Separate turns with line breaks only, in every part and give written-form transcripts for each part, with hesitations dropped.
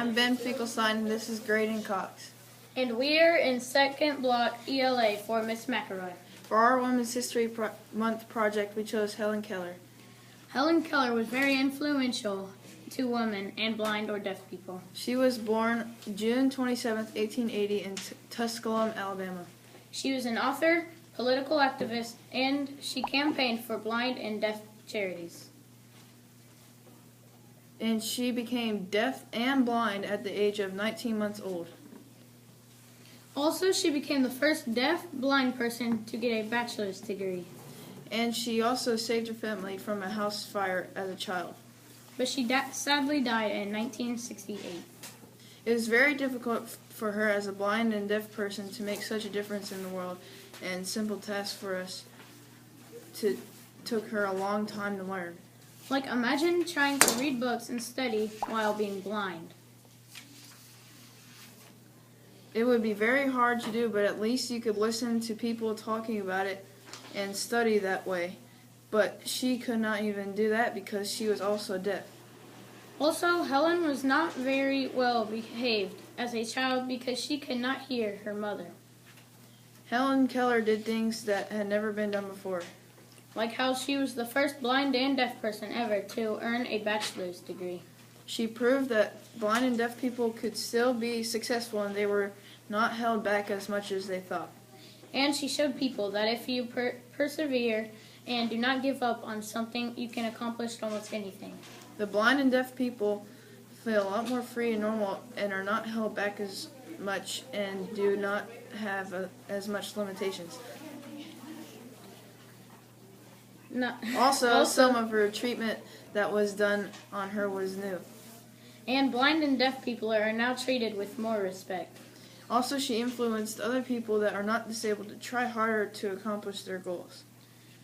I'm Ben Finkelstein, and this is Grayden Cox.
And we're in second block ELA for Miss McElroy.
For our Women's History Month project, we chose Helen Keller.
Helen Keller was very influential to women and blind or deaf people.
She was born June 27, 1880 in Tusculum, Alabama.
She was an author, political activist, and she campaigned for blind and deaf charities.
And she became deaf and blind at the age of 19 months old.
Also, she became the first deaf-blind person to get a bachelor's degree.
And she also saved her family from a house fire as a child.
But she sadly died in 1968.
It was very difficult for her as a blind and deaf person to make such a difference in the world, and simple tasks for us took her a long time to learn.
Like, imagine trying to read books and study while being blind.
It would be very hard to do, but at least you could listen to people talking about it and study that way. But she could not even do that because she was also deaf.
Also, Helen was not very well behaved as a child because she could not hear her mother.
Helen Keller did things that had never been done before.
Like how she was the first blind and deaf person ever to earn a bachelor's degree.
She proved that blind and deaf people could still be successful and they were not held back as much as they thought.
And she showed people that if you persevere and do not give up on something, you can accomplish almost anything.
The blind and deaf people feel a lot more free and normal and are not held back as much and do not have as much limitations. Also, some of her treatment that was done on her was new.
And blind and deaf people are now treated with more respect.
Also, she influenced other people that are not disabled to try harder to accomplish their goals.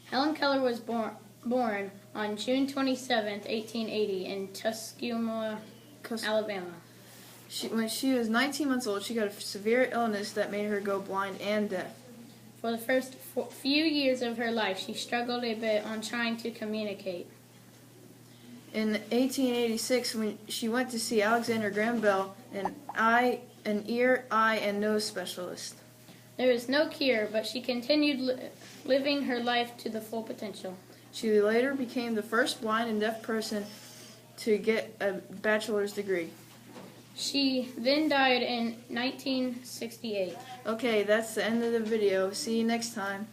Helen Keller was born on June 27, 1880 in Tusculum, Alabama.
When she was 19 months old, she got a severe illness that made her go blind and deaf.
For the first few years of her life, she struggled a bit on trying to communicate.
In 1886, when she went to see Alexander Graham Bell, an ear, eye, and nose specialist.
There was no cure, but she continued living her life to the full potential.
She later became the first blind and deaf person to get a bachelor's degree.
She then died in 1968.
Okay, that's the end of the video. See you next time.